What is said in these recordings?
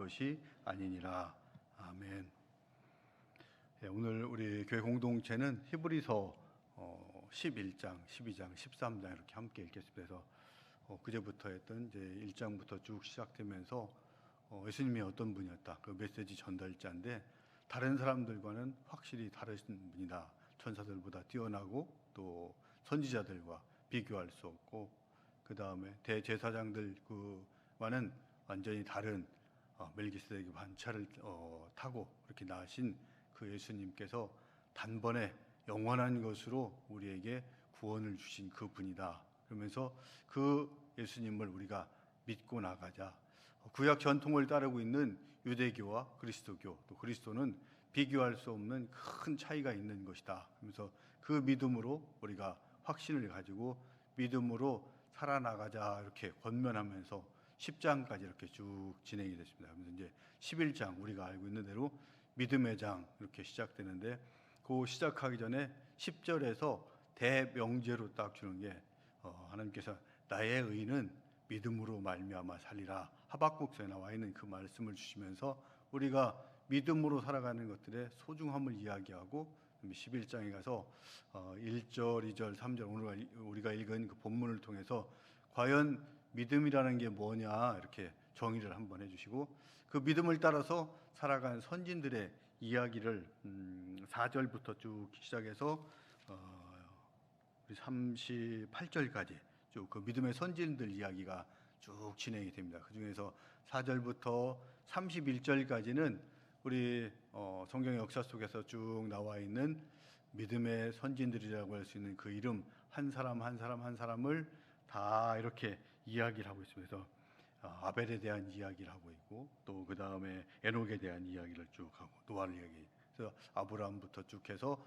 것이 아니니라. 아멘. 오늘 우리 교회 공동체는 히브리서 11장, 12장, 13장 이렇게 함께 읽겠습니다. 그래서 그제부터 했던 이제 1장부터 쭉 시작되면서 예수님이 어떤 분이었다, 그 메시지 전달자인데 다른 사람들과는 확실히 다르신 분이다. 천사들보다 뛰어나고 또 선지자들과 비교할 수 없고, 그 다음에 대제사장들과는 완전히 다른 멜기세덱의 반차를 타고 이렇게 나신 그 예수님께서 단번에 영원한 것으로 우리에게 구원을 주신 그 분이다. 그러면서 그 예수님을 우리가 믿고 나가자. 구약 전통을 따르고 있는 유대교와 그리스도교, 또 그리스도는 비교할 수 없는 큰 차이가 있는 것이다. 그래서 그 믿음으로 우리가 확신을 가지고 믿음으로 살아나가자 이렇게 권면하면서 10장까지 이렇게 쭉 진행이 됐습니다. 그래서 이제 11장, 우리가 알고 있는 대로 믿음의 장 이렇게 시작되는데, 그 시작하기 전에 10절에서 대명제로 딱 주는 게 하나님께서 나의 의는 믿음으로 말미암아 살리라, 하박국서에 나와 있는 그 말씀을 주시면서 우리가 믿음으로 살아가는 것들의 소중함을 이야기하고, 11장에 가서 1절, 2절, 3절 오늘 우리가 읽은 그 본문을 통해서 과연 믿음이라는 게 뭐냐 이렇게 정의를 한번 해주시고, 그 믿음을 따라서 살아간 선진들의 이야기를 4절부터 쭉 시작해서 38절까지 쭉 그 믿음의 선진들 이야기가 쭉 진행이 됩니다. 그 중에서 4절부터 31절까지는 우리 성경의 역사 속에서 쭉 나와 있는 믿음의 선진들이라고 할 수 있는 그 이름 한 사람 한 사람 한 사람을 다 이렇게 이야기를 하고 있습니다. 그래서 아벨에 대한 이야기를 하고 있고, 또 그 다음에 에녹에 대한 이야기를 쭉 하고, 노아를 이야기, 그래서 아브라함부터 쭉 해서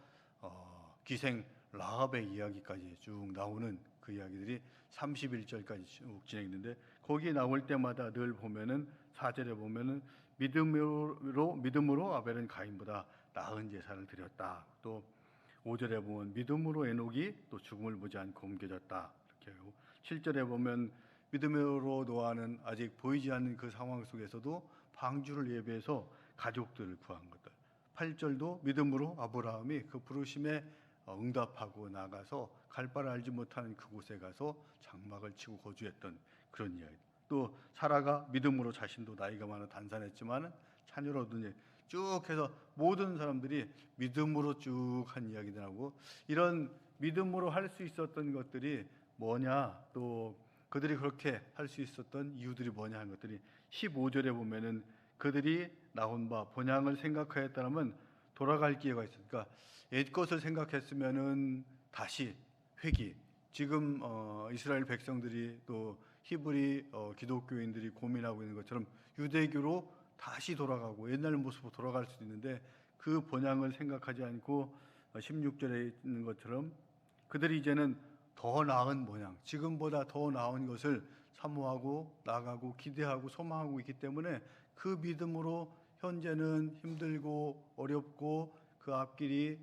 기생 라합의 이야기까지 쭉 나오는 그 이야기들이 31절까지 쭉 진행되는데, 거기에 나올 때마다 늘 보면은 4절에 보면은 믿음으로 아벨은 가인보다 나은 제사를 드렸다. 또 5절에 보면 믿음으로 에녹이 또 죽음을 보지 않고 옮겨졌다. 이렇게 하고, 7절에 보면 믿음으로 노아는 아직 보이지 않는 그 상황 속에서도 방주를 예배해서 가족들을 구한 것들. 8절도 믿음으로 아브라함이 그 부르심에 응답하고 나가서 갈 바를 알지 못하는 그곳에 가서 장막을 치고 거주했던 그런 이야기. 또 사라가 믿음으로 자신도 나이가 많아 단산했지만 자녀를 얻으니, 쭉 해서 모든 사람들이 믿음으로 쭉 한 이야기들하고, 이런 믿음으로 할 수 있었던 것들이 뭐냐, 또 그들이 그렇게 할 수 있었던 이유들이 뭐냐 하는 것들이 15절에 보면은 그들이 나온 바 본향을 생각하였다면 돌아갈 기회가 있으니까, 옛 것을 생각했으면은 다시 회기, 지금 이스라엘 백성들이 또 히브리 기독교인들이 고민하고 있는 것처럼 유대교로 다시 돌아가고 옛날 모습으로 돌아갈 수도 있는데, 그 본향을 생각하지 않고 16절에 있는 것처럼 그들이 이제는 더 나은 본향, 지금보다 더 나은 것을 사모하고 나가고 기대하고 소망하고 있기 때문에 그 믿음으로 현재는 힘들고 어렵고 그 앞길이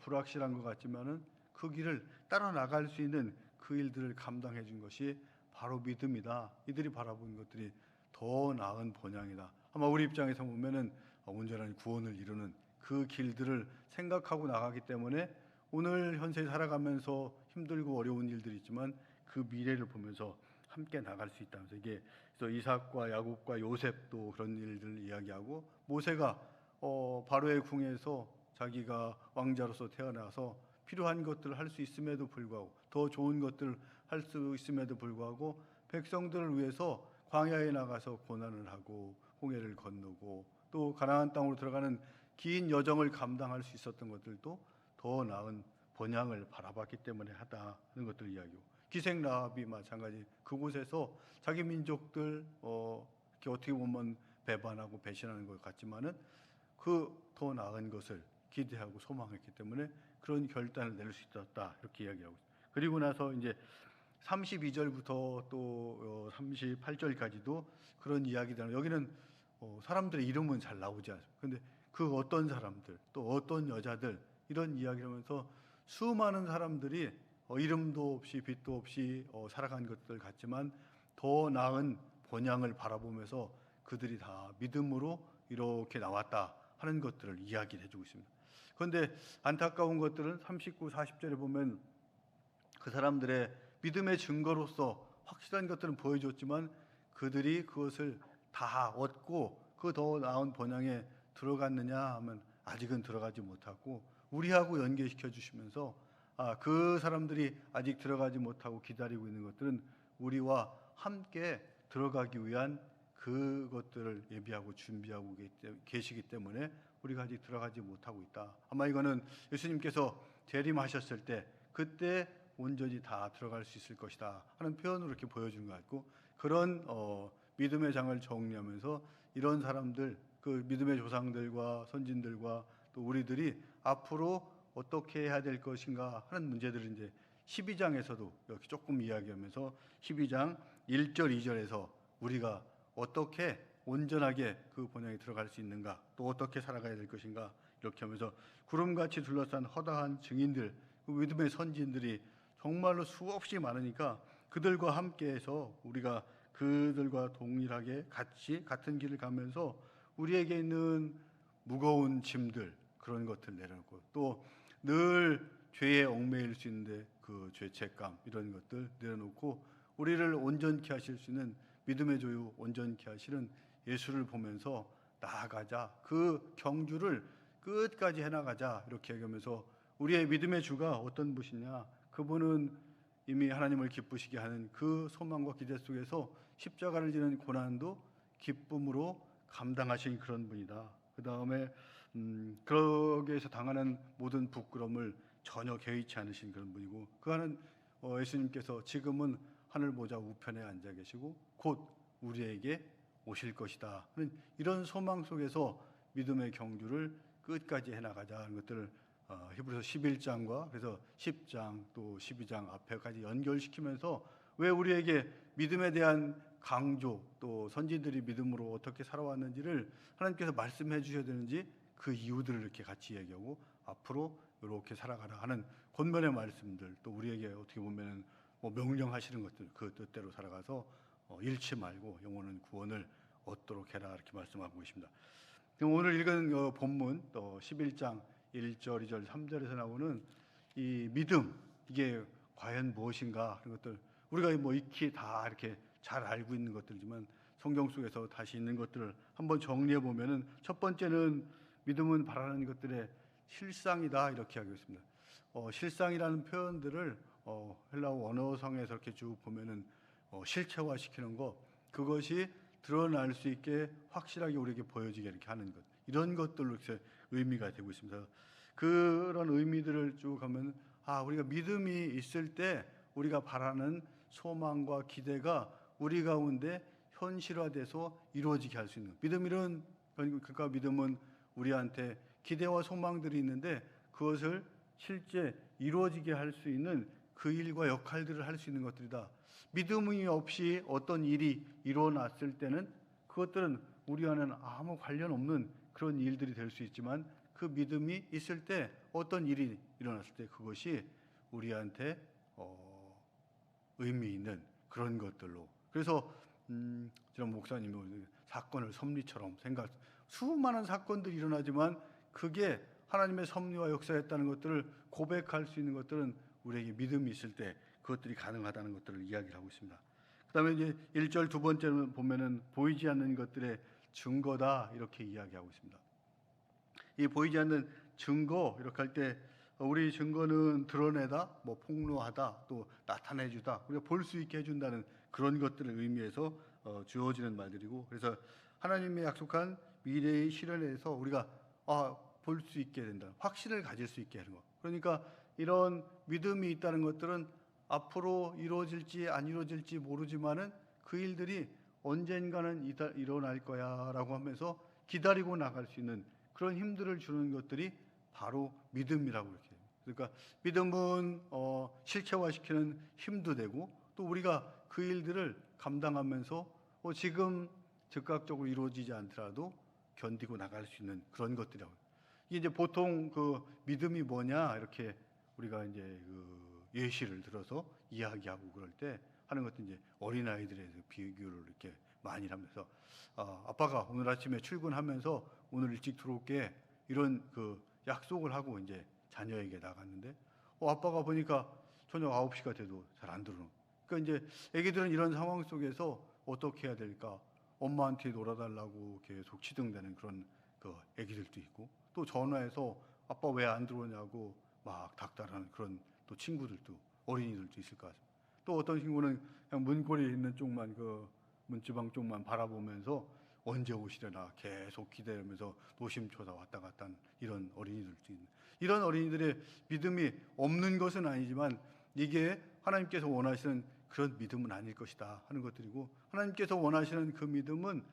불확실한 것 같지만은 그 길을 따라 나갈 수 있는 그 일들을 감당해 준 것이 바로 믿음이다. 이들이 바라본 것들이 더 나은 본향이다. 아마 우리 입장에서 보면은 온전한 구원을 이루는 그 길들을 생각하고 나가기 때문에 오늘 현세에 살아가면서 힘들고 어려운 일들이 있지만 그 미래를 보면서 함께 나갈 수 있다면서, 이게 그래서 이삭과 야곱과 요셉도 그런 일들을 이야기하고, 모세가 바로의 궁에서 자기가 왕자로서 태어나서 필요한 것들을 할 수 있음에도 불구하고, 더 좋은 것들을 할 수 있음에도 불구하고 백성들을 위해서 광야에 나가서 고난을 하고 홍해를 건너고 또 가나안 땅으로 들어가는 긴 여정을 감당할 수 있었던 것들도 더 나은 본향을 바라봤기 때문에 하다는 것들 이야기고, 기생 라합이 마찬가지 그곳에서 자기 민족들 이렇게 어떻게 보면 배반하고 배신하는 것 같지만은 그 더 나은 것을 기대하고 소망했기 때문에 그런 결단을 낼 수 있었다, 이렇게 이야기하고 있습니다. 그리고 나서 이제 32절부터 또 38절까지도 그런 이야기들. 여기는 사람들의 이름은 잘 나오지 않습니다. 그런데 그 어떤 사람들, 또 어떤 여자들, 이런 이야기를 하면서 수많은 사람들이 이름도 없이 빛도 없이 살아간 것들 같지만 더 나은 본향을 바라보면서 그들이 다 믿음으로 이렇게 나왔다 하는 것들을 이야기를 해주고 있습니다. 그런데 안타까운 것들은 39, 40절에 보면 그 사람들의 믿음의 증거로서 확실한 것들은 보여줬지만 그들이 그것을 다 얻고 그 더 나은 번영에 들어갔느냐 하면 아직은 들어가지 못하고 우리하고 연계시켜 주시면서 그 사람들이 아직 들어가지 못하고 기다리고 있는 것들은 우리와 함께 들어가기 위한 그것들을 예비하고 준비하고 계시기 때문에 우리가 아직 들어가지 못하고 있다. 아마 이거는 예수님께서 재림하셨을 때 그때 온전히 다 들어갈 수 있을 것이다 하는 표현으로 이렇게 보여주는 것 같고, 그런 믿음의 장을 정리하면서 이런 사람들, 그 믿음의 조상들과 선진들과 또 우리들이 앞으로 어떻게 해야 될 것인가 하는 문제들을 이제 12장에서도 이렇게 조금 이야기하면서 12장 1절 2절에서 우리가 어떻게 온전하게 그 본향에 들어갈 수 있는가, 또 어떻게 살아가야 될 것인가, 이렇게 하면서 구름같이 둘러싼 허다한 증인들, 그 믿음의 선진들이 정말로 수없이 많으니까 그들과 함께해서 우리가 그들과 동일하게 같은 길을 가면서 우리에게 있는 무거운 짐들, 그런 것들 내려놓고 또 늘 죄에 얽매일 수 있는데 그 죄책감, 이런 것들 내려놓고 우리를 온전케 하실 수 있는 믿음의 조유, 온전케 하시는 예수를 보면서 나아가자, 그 경주를 끝까지 해나가자, 이렇게 얘기하면서 우리의 믿음의 주가 어떤 분이냐, 그분은 이미 하나님을 기쁘시게 하는 그 소망과 기대 속에서 십자가를 지는 고난도 기쁨으로 감당하신 그런 분이다. 그 다음에 그러기에서 당하는 모든 부끄러움을 전혀 개의치 않으신 그런 분이고, 그하는 예수님께서 지금은 하늘 보좌 우편에 앉아 계시고 곧 우리에게 오실 것이다 하는 이런 소망 속에서 믿음의 경주를 끝까지 해나가자 하는 것들을 히브리서 11장과 그래서 10장 또 12장 앞에까지 연결시키면서 왜 우리에게 믿음에 대한 강조, 또 선진들이 믿음으로 어떻게 살아왔는지를 하나님께서 말씀해 주셔야 되는지 그 이유들을 이렇게 같이 얘기하고 앞으로 이렇게 살아가라 하는 권면의 말씀들, 또 우리에게 어떻게 보면 명령하시는 것들, 그 뜻대로 살아가서 잃지 말고 영원한 구원을 얻도록 해라, 이렇게 말씀하고 계십니다. 오늘 읽은 본문 또 11장 1절, 2절, 3절에서 나오는 이 믿음, 이게 과연 무엇인가 하는 것들, 우리가 익히 다 이렇게 잘 알고 있는 것들이지만 성경 속에서 다시 있는 것들을 한번 정리해 보면은, 첫 번째는 믿음은 바라는 것들의 실상이다, 이렇게 하고 있습니다. 실상이라는 표현들을 헬라어 언어상에서 이렇게 쭉 보면은 실체화시키는 것, 그것이 드러날 수 있게 확실하게 우리에게 보여지게 이렇게 하는 것, 이런 것들로 이렇게 의미가 되고 있습니다. 그런 의미들을 쭉 하면 우리가 믿음이 있을 때 우리가 바라는 소망과 기대가 우리 가운데 현실화돼서 이루어지게 할 수 있는 믿음이란, 그러니까 믿음은 우리한테 기대와 소망들이 있는데 그것을 실제 이루어지게 할 수 있는 그 일과 역할들을 할 수 있는 것들이다. 믿음이 없이 어떤 일이 일어났을 때는 그것들은 우리와는 아무 관련 없는 그런 일들이 될 수 있지만, 그 믿음이 있을 때 어떤 일이 일어났을 때 그것이 우리한테 의미 있는 그런 것들로, 그래서 지난 목사님이 사건을 섭리처럼 수많은 사건들이 일어나지만 그게 하나님의 섭리와 역사였다는 것들을 고백할 수 있는 것들은 우리에게 믿음이 있을 때 그것들이 가능하다는 것들을 이야기를 하고 있습니다. 그 다음에 이제 1절 두 번째는 보면은 보이지 않는 것들의 증거다, 이렇게 이야기하고 있습니다. 이 보이지 않는 증거, 이렇게 할 때 우리 증거는 드러내다, 폭로하다, 또 나타내주다, 우리가 볼 수 있게 해준다는 그런 것들을 의미해서 주어지는 말들이고, 그래서 하나님의 약속한 미래의 실현에서 우리가 볼 수 있게 된다, 확신을 가질 수 있게 하는 것. 그러니까 이런 믿음이 있다는 것들은 앞으로 이루어질지 안 이루어질지 모르지만은 그 일들이 언젠가는 일어날 거야라고 하면서 기다리고 나갈 수 있는 그런 힘들을 주는 것들이 바로 믿음이라고 이렇게. 그러니까 믿음은 실체화시키는 힘도 되고, 또 우리가 그 일들을 감당하면서 지금 즉각적으로 이루어지지 않더라도 견디고 나갈 수 있는 그런 것들이라고. 이게 이제 보통 그 믿음이 뭐냐, 이렇게 우리가 이제 그 예시를 들어서 이야기하고 그럴 때 하는 것도 이제 어린아이들의 비교를 이렇게 만일하면서 아빠가 오늘 아침에 출근하면서 오늘 일찍 들어올게 이런 그 약속을 하고 이제 자녀에게 나갔는데 아빠가 보니까 저녁 9시가 돼도 잘 안 들어오는. 그러니까 이제 애기들은 이런 상황 속에서 어떻게 해야 될까? 엄마한테 놀아달라고 계속 치등되는 그런 그 애기들도 있고 또 전화해서 아빠 왜 안 들어오냐고 막 닥달하는 그런 또 친구들도 어린이들도 있을 것 같습니다. 또 어떤 친구는 그냥 문고리에 있는 쪽만 그 문지방 쪽만 바라보면서 언제 오시려나 계속 기다리면서 노심초사 왔다 갔다 하는 이런 어린이들도 있는 이런 어린이들의 믿음이 없는 것은 아니지만 이게 하나님께서 원하시는 그런 믿음은 아닐 것이다 하는 것들이고 하나님께서 원하시는 그 믿음은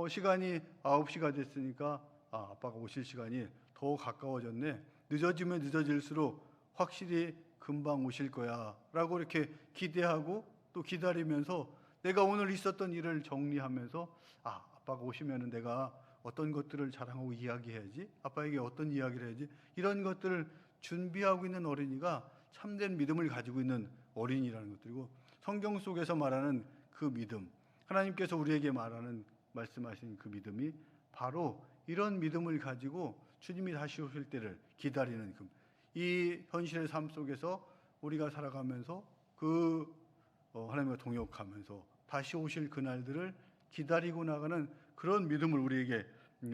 시간이 9시가 됐으니까 아빠가 오실 시간이 더 가까워졌네. 늦어지면 늦어질수록 확실히 금방 오실 거야 라고 이렇게 기대하고 또 기다리면서 내가 오늘 있었던 일을 정리하면서 아빠가 오시면은 내가 어떤 것들을 자랑하고 이야기해야지 아빠에게 어떤 이야기를 해야지 이런 것들을 준비하고 있는 어린이가 참된 믿음을 가지고 있는 어린이라는 것들이고 성경 속에서 말하는 그 믿음 하나님께서 우리에게 말씀하신 그 믿음이 바로 이런 믿음을 가지고 주님이 다시 오실 때를 기다리는 이 현실의 삶 속에서 우리가 살아가면서 하나님과 동역하면서 다시 오실 그날들을 기다리고 나가는 그런 믿음을 우리에게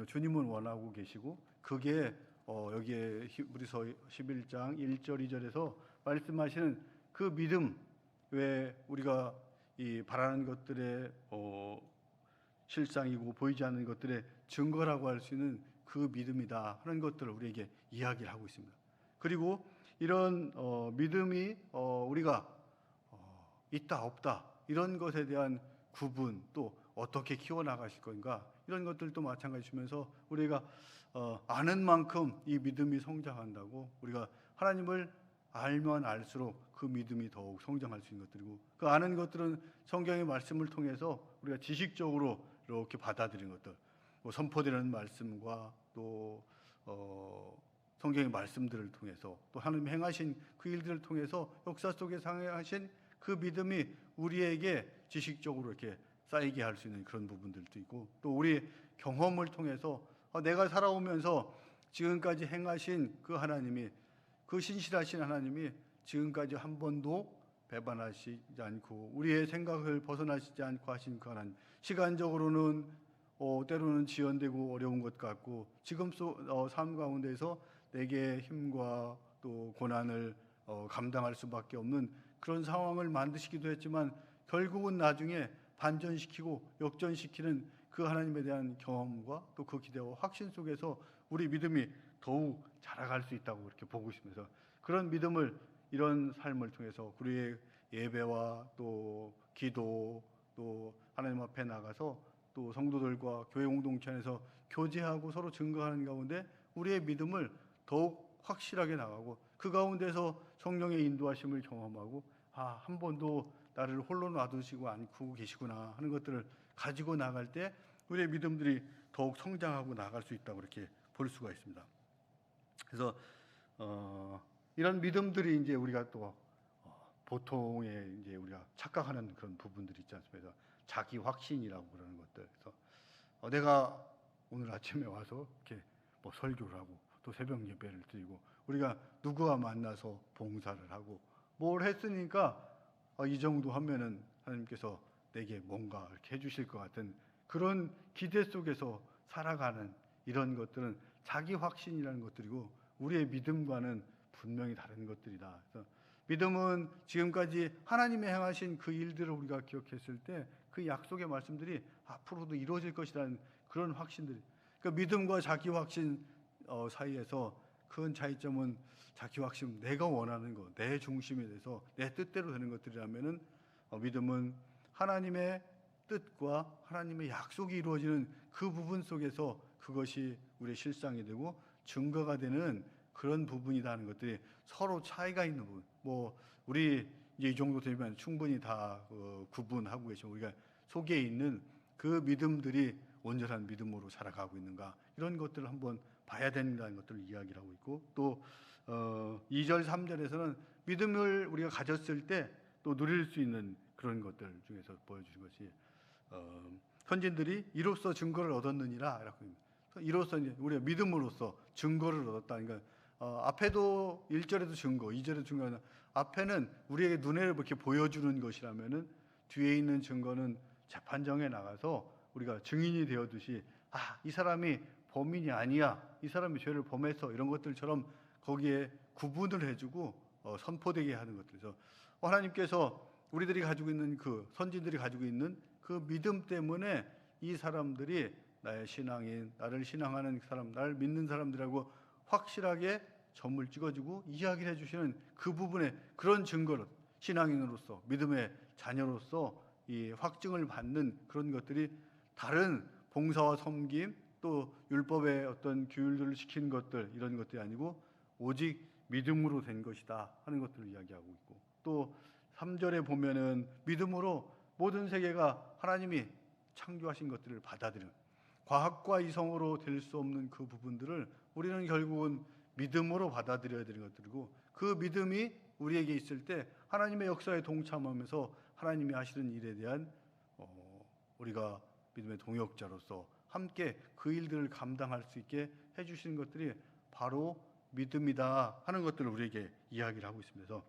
주님은 원하고 계시고 그게 여기에 히브리서 11장 1절 2절에서 말씀하시는 그 믿음 왜 우리가 이 바라는 것들의 실상이고 보이지 않는 것들의 증거라고 할 수 있는 그 믿음이다 하는 것들을 우리에게 이야기를 하고 있습니다. 그리고 이런 믿음이 우리가 있다 없다 이런 것에 대한 구분 또 어떻게 키워나가실 건가 이런 것들도 마찬가지 주면서 우리가 아는 만큼 이 믿음이 성장한다고 우리가 하나님을 알면 알수록 그 믿음이 더욱 성장할 수 있는 것들이고 그 아는 것들은 성경의 말씀을 통해서 우리가 지식적으로 이렇게 받아들이는 것들 선포되는 말씀과 또 성경의 말씀들을 통해서 또 하나님 행하신 그 일들을 통해서 역사 속에 상하신 그 믿음이 우리에게 지식적으로 이렇게 쌓이게 할 수 있는 그런 부분들도 있고 또 우리 경험을 통해서 내가 살아오면서 지금까지 행하신 그 하나님이 그 신실하신 하나님이 지금까지 한 번도 배반하시지 않고 우리의 생각을 벗어나시지 않고 하신 그 하나님 시간적으로는 때로는 지연되고 어려운 것 같고 지금 삶 가운데서 내게 힘과 또 고난을 감당할 수밖에 없는 그런 상황을 만드시기도 했지만 결국은 나중에 반전시키고 역전시키는 그 하나님에 대한 경험과 또 그 기대와 확신 속에서 우리 믿음이 더욱 자라갈 수 있다고 이렇게 보고 있으면서 그런 믿음을 이런 삶을 통해서 우리의 예배와 또 기도 또 하나님 앞에 나가서 또 성도들과 교회 공동체 안에서 교제하고 서로 증거하는 가운데 우리의 믿음을 더욱 확실하게 나가고 그 가운데서 성령의 인도하심을 경험하고 한 번도 나를 홀로 놔두시고 않고 계시구나 하는 것들을 가지고 나갈 때 우리의 믿음들이 더욱 성장하고 나갈 수 있다고 이렇게 볼 수가 있습니다. 그래서 이런 믿음들이 이제 우리가 또 보통의 이제 우리가 착각하는 그런 부분들이 있지 않습니까? 자기 확신이라고 그러는 것들. 그래서 내가 오늘 아침에 와서 이렇게 뭐 설교를 하고 또 새벽 예배를 드리고 우리가 누구와 만나서 봉사를 하고 뭘 했으니까 이 정도 하면은 하나님께서 내게 뭔가 이렇게 해주실 것 같은 그런 기대 속에서 살아가는 이런 것들은 자기 확신이라는 것들이고 우리의 믿음과는 분명히 다른 것들이다. 그래서 믿음은 지금까지 하나님의 행하신 그 일들을 우리가 기억했을 때 그 약속의 말씀들이 앞으로도 이루어질 것이라는 그런 확신들이. 그러니까 믿음과 자기 확신 사이에서 큰 차이점은 자기 확신, 내가 원하는 것, 내 중심에 대해서 내 뜻대로 되는 것들이라면은 믿음은 하나님의 뜻과 하나님의 약속이 이루어지는 그 부분 속에서 그것이 우리의 실상이 되고 증거가 되는 그런 부분이라는 것들이 서로 차이가 있는 부분. 뭐 우리 이제 이 정도 되면 충분히 다 구분하고 계시고 우리가 속에 있는 그 믿음들이 온전한 믿음으로 살아가고 있는가 이런 것들을 한번 봐야 된다는 것들을 이야기를 하고 있고 또 2절 3절에서는 믿음을 우리가 가졌을 때 또 누릴 수 있는 그런 것들 중에서 보여주신 것이 선진들이 이로써 증거를 얻었느니라. 이로써 이제 우리가 믿음으로써 증거를 얻었다. 그러니까 앞에도 1절에도 증거, 2절에도 증거는 앞에는 우리에게 눈에 이렇게 보여주는 것이라면은 뒤에 있는 증거는 재판정에 나가서 우리가 증인이 되어듯이 이 사람이 범인이 아니야, 이 사람이 죄를 범해서 이런 것들처럼 거기에 구분을 해주고 선포되게 하는 것들. 그래서 하나님께서 우리들이 가지고 있는 그 선진들이 가지고 있는 그 믿음 때문에 이 사람들이 나의 신앙인, 나를 신앙하는 사람, 나를 믿는 사람들하고 확실하게 점을 찍어주고 이야기를 해주시는 그 부분에 그런 증거를 신앙인으로서 믿음의 자녀로서 이 확증을 받는 그런 것들이 다른 봉사와 섬김 또 율법의 어떤 규율들을 지키는 것들 이런 것들이 아니고 오직 믿음으로 된 것이다 하는 것들을 이야기하고 있고 또 3절에 보면은 믿음으로 모든 세계가 하나님이 창조하신 것들을 받아들이는 과학과 이성으로 될 수 없는 그 부분들을 우리는 결국은 믿음으로 받아들여야 되는 것들이고 그 믿음이 우리에게 있을 때 하나님의 역사에 동참하면서 하나님이 하시는 일에 대한 우리가 믿음의 동역자로서 함께 그 일들을 감당할 수 있게 해주시는 것들이 바로 믿음이다 하는 것들을 우리에게 이야기를 하고 있습니다. 그래서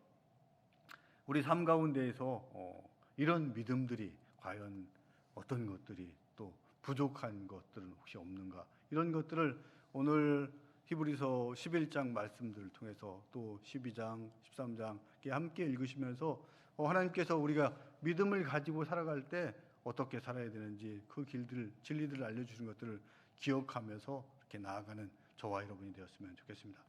우리 삶 가운데에서 이런 믿음들이 과연 어떤 것들이 또 부족한 것들은 혹시 없는가 이런 것들을 오늘 히브리서 11장 말씀들을 통해서 또 12장, 13장 함께 읽으시면서 하나님께서 우리가 믿음을 가지고 살아갈 때 어떻게 살아야 되는지 그 길들, 진리들을 알려주신 것들을 기억하면서 이렇게 나아가는 저와 여러분이 되었으면 좋겠습니다.